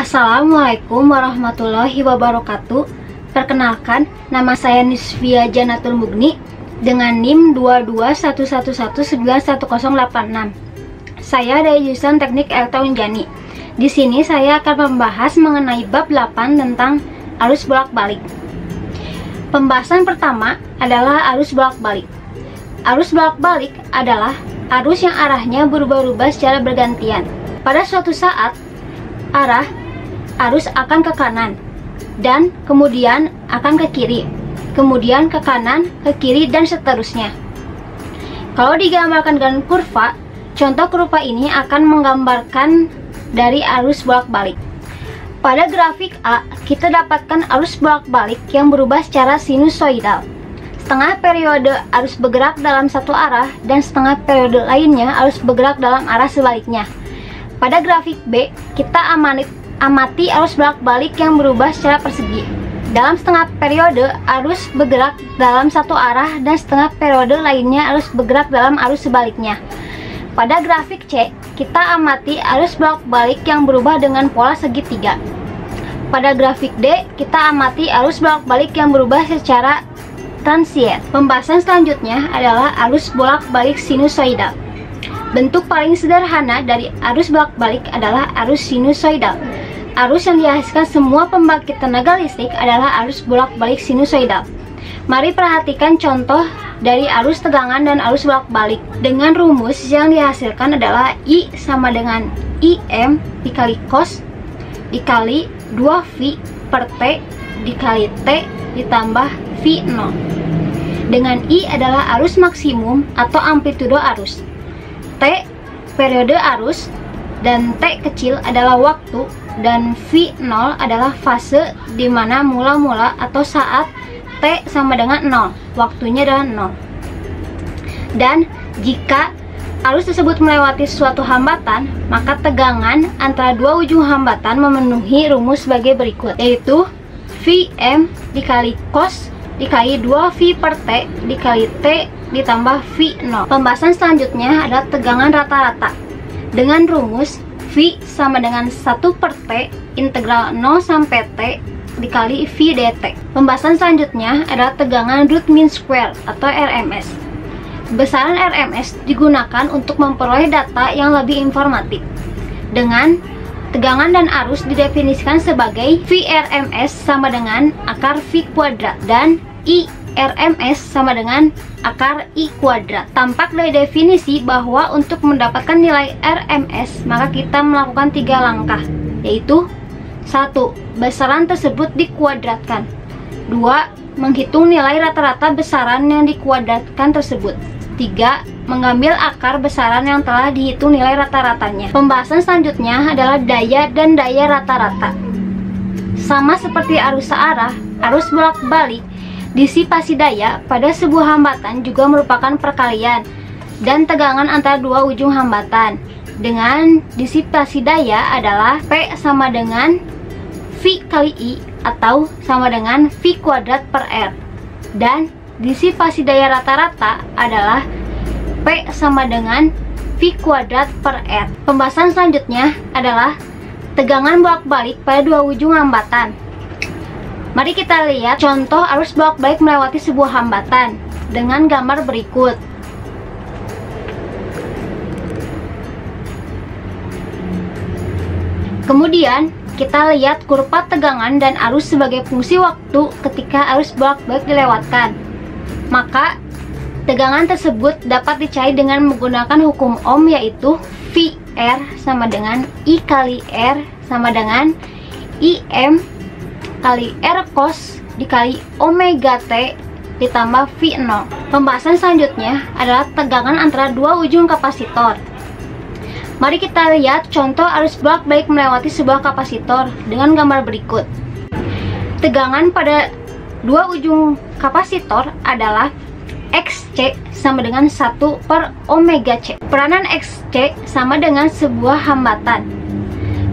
Assalamualaikum warahmatullahi wabarakatuh. Perkenalkan, nama saya Nisvia Janatul Mugni dengan NIM 22111911086. Saya dari jurusan Teknik Elektrounjani. Di sini saya akan membahas mengenai bab 8 tentang arus bolak-balik. Pembahasan pertama adalah arus bolak-balik. Arus bolak-balik adalah arus yang arahnya berubah-ubah secara bergantian. Pada suatu saat, arus akan ke kanan dan kemudian akan ke kiri, kemudian ke kanan, ke kiri, dan seterusnya. Kalau digambarkan dengan kurva, contoh kurva ini akan menggambarkan dari arus bolak-balik. Pada grafik A, kita dapatkan arus bolak-balik yang berubah secara sinusoidal. Setengah periode arus bergerak dalam satu arah dan setengah periode lainnya arus bergerak dalam arah sebaliknya. Pada grafik B, kita amati arus bolak-balik yang berubah secara persegi. Dalam setengah periode arus bergerak dalam satu arah dan setengah periode lainnya arus bergerak dalam arus sebaliknya. Pada grafik C, kita amati arus bolak-balik yang berubah dengan pola segitiga. Pada grafik D, kita amati arus bolak-balik yang berubah secara transient. Pembahasan selanjutnya adalah arus bolak-balik sinusoidal. Bentuk paling sederhana dari arus bolak-balik adalah arus sinusoidal. Arus yang dihasilkan semua pembangkit tenaga listrik adalah arus bolak-balik sinusoidal. Mari perhatikan contoh dari arus tegangan dan arus bolak-balik. Dengan rumus yang dihasilkan adalah I sama dengan IM dikali cos dikali 2V per T dikali T ditambah V0. Dengan I adalah arus maksimum atau amplitudo arus, T periode arus, dan T kecil adalah waktu, dan V0 adalah fase di mana mula-mula atau saat T sama dengan 0, waktunya adalah 0. Dan jika arus tersebut melewati suatu hambatan, maka tegangan antara dua ujung hambatan memenuhi rumus sebagai berikut, yaitu Vm dikali cos dikali 2V per T dikali T ditambah V0. Pembahasan selanjutnya adalah tegangan rata-rata. Dengan rumus V sama dengan 1 per T integral 0 sampai T dikali V dt. Pembahasan selanjutnya adalah tegangan root mean square atau RMS. Besaran RMS digunakan untuk memperoleh data yang lebih informatif. Dengan tegangan dan arus didefinisikan sebagai VRMS sama dengan akar V kuadrat dan IRMS sama dengan akar I kuadrat. Tampak dari definisi bahwa untuk mendapatkan nilai RMS maka kita melakukan 3 langkah, yaitu 1. Besaran tersebut dikuadratkan. 2. Menghitung nilai rata-rata besaran yang dikuadratkan tersebut. 3. Mengambil akar besaran yang telah dihitung nilai rata-ratanya. Pembahasan selanjutnya adalah daya dan daya rata-rata. Sama seperti arus searah, arus bolak-balik, disipasi daya pada sebuah hambatan juga merupakan perkalian dan tegangan antara dua ujung hambatan. Dengan disipasi daya adalah P sama dengan V kali I atau sama dengan V kuadrat per R. Dan disipasi daya rata-rata adalah P sama dengan V kuadrat per R. Pembahasan selanjutnya adalah tegangan bolak-balik pada dua ujung hambatan. Mari kita lihat contoh arus bolak-balik melewati sebuah hambatan dengan gambar berikut. Kemudian kita lihat kurva tegangan dan arus sebagai fungsi waktu ketika arus bolak-balik dilewatkan. Maka tegangan tersebut dapat dicari dengan menggunakan hukum Ohm, yaitu VR sama dengan I kali R sama dengan IM kali R cos dikali omega T ditambah V0. Pembahasan selanjutnya adalah tegangan antara dua ujung kapasitor. Mari kita lihat contoh arus bolak-balik melewati sebuah kapasitor dengan gambar berikut. Tegangan pada dua ujung kapasitor adalah XC sama dengan 1 per omega C. Peranan XC sama dengan sebuah hambatan.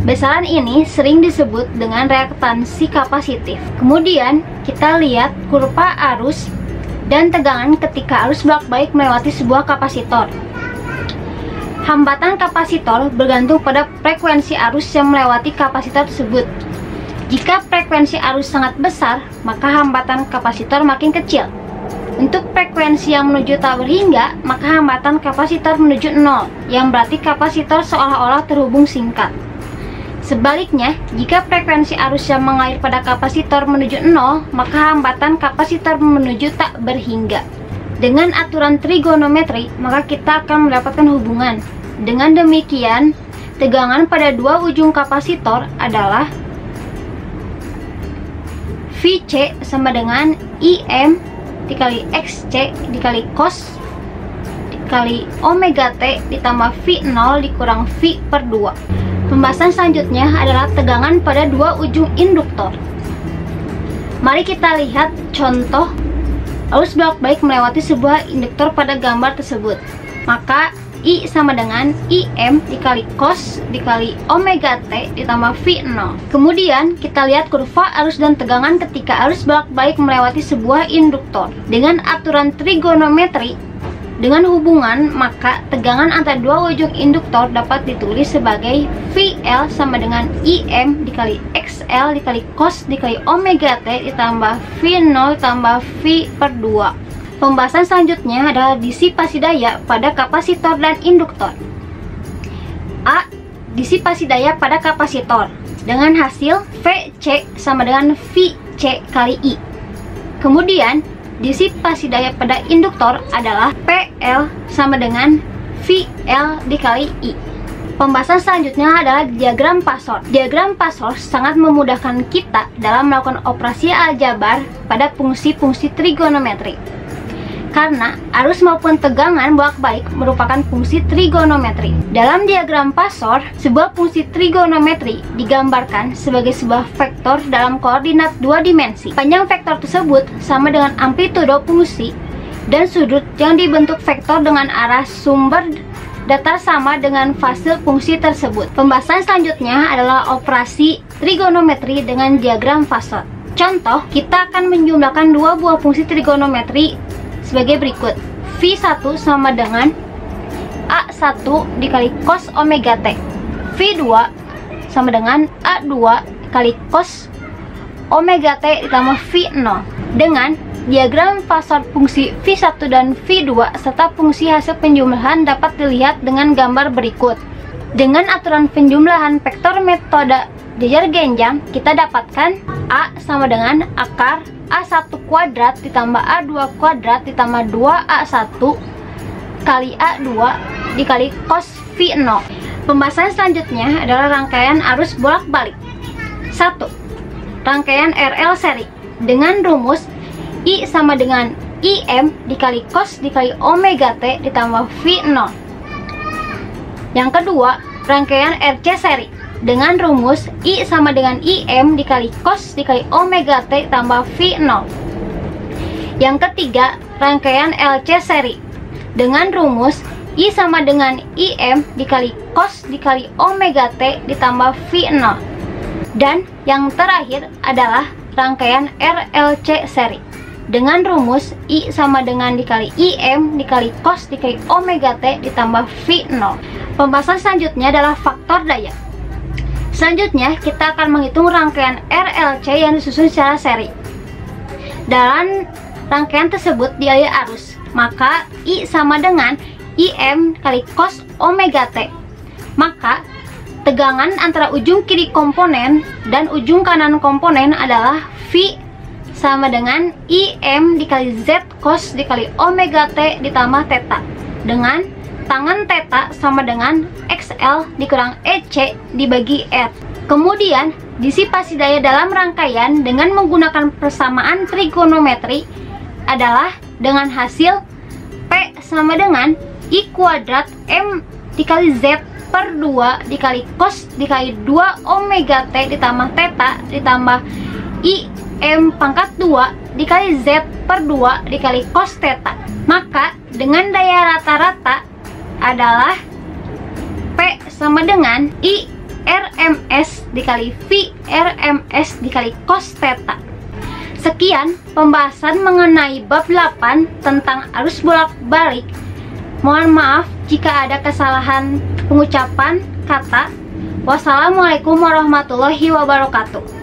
Besaran ini sering disebut dengan reaktansi kapasitif. Kemudian kita lihat kurva arus dan tegangan ketika arus bolak-balik melewati sebuah kapasitor. Hambatan kapasitor bergantung pada frekuensi arus yang melewati kapasitor tersebut. Jika frekuensi arus sangat besar, maka hambatan kapasitor makin kecil. Untuk frekuensi yang menuju tak berhingga, maka hambatan kapasitor menuju 0, yang berarti kapasitor seolah-olah terhubung singkat. Sebaliknya, jika frekuensi arus yang mengalir pada kapasitor menuju 0, maka hambatan kapasitor menuju tak berhingga. Dengan aturan trigonometri, maka kita akan mendapatkan hubungan. Dengan demikian, tegangan pada dua ujung kapasitor adalah Vc sama dengan Im dikali Xc dikali cos dikali omega T ditambah V0 dikurang V per 2. Pembahasan selanjutnya adalah tegangan pada dua ujung induktor. Mari kita lihat contoh arus bolak-balik melewati sebuah induktor pada gambar tersebut. Maka I sama dengan Im dikali cos dikali omega T ditambah V0. Kemudian kita lihat kurva arus dan tegangan ketika arus bolak-balik melewati sebuah induktor. Dengan aturan trigonometri, dengan hubungan, maka tegangan antara dua ujung induktor dapat ditulis sebagai VL sama dengan Im dikali XL dikali cos dikali omega T ditambah V0 ditambah V per 2. Pembahasan selanjutnya adalah disipasi daya pada kapasitor dan induktor. A. Disipasi daya pada kapasitor dengan hasil Vc sama dengan Vc kali I. Kemudian disipasi daya pada induktor adalah PL sama dengan VL dikali I. Pembahasan selanjutnya adalah diagram Pasor. Diagram Pasor sangat memudahkan kita dalam melakukan operasi aljabar pada fungsi-fungsi trigonometri. Karena arus maupun tegangan bolak-balik merupakan fungsi trigonometri. Dalam diagram Pasor, sebuah fungsi trigonometri digambarkan sebagai sebuah vektor dalam koordinat dua dimensi. Panjang vektor tersebut sama dengan amplitudo fungsi dan sudut yang dibentuk vektor dengan arah sumber datar sama dengan fase fungsi tersebut. Pembahasan selanjutnya adalah operasi trigonometri dengan diagram Pasor. Contoh, kita akan menjumlahkan dua buah fungsi trigonometri sebagai berikut. V1 sama dengan A1 dikali cos omega T. V2 sama dengan A2 kali cos omega T ditambah V0. Dengan diagram Pasor fungsi V1 dan V2 serta fungsi hasil penjumlahan dapat dilihat dengan gambar berikut. Dengan aturan penjumlahan vektor metode jajar genjang, kita dapatkan A sama dengan akar A1 kuadrat ditambah A2 kuadrat ditambah 2A1 kali A2 dikali cos V0. Pembahasan selanjutnya adalah rangkaian arus bolak-balik. 1. Rangkaian RL seri dengan rumus I sama dengan Im dikali cos dikali omega T ditambah V0. Yang kedua, rangkaian RC seri dengan rumus I sama dengan Im dikali cos dikali omega T tambah V0. Yang ketiga, rangkaian LC seri dengan rumus I sama dengan Im dikali cos dikali omega T ditambah V0. Dan yang terakhir adalah rangkaian RLC seri dengan rumus I sama dengan dikali Im dikali cos dikali omega T ditambah V0. Pembahasan selanjutnya adalah faktor daya. Selanjutnya, kita akan menghitung rangkaian RLC yang disusun secara seri. Dalam rangkaian tersebut dialiri arus, maka I sama dengan Im kali cos omega T. Maka, tegangan antara ujung kiri komponen dan ujung kanan komponen adalah V sama dengan Im dikali Z cos dikali omega T ditambah theta. Dengan tangan theta sama dengan XL dikurang EC dibagi R. Kemudian, disipasi daya dalam rangkaian dengan menggunakan persamaan trigonometri adalah dengan hasil P sama dengan I kuadrat M dikali Z per 2 dikali cos dikali 2 omega T ditambah theta ditambah Im pangkat 2 dikali Z per 2 dikali cos theta. Maka, dengan daya rata-rata adalah P sama dengan I RMS dikali V RMS dikali cos theta. Sekian pembahasan mengenai bab 8 tentang arus bolak-balik. Mohon maaf jika ada kesalahan pengucapan kata. Wassalamualaikum warahmatullahi wabarakatuh.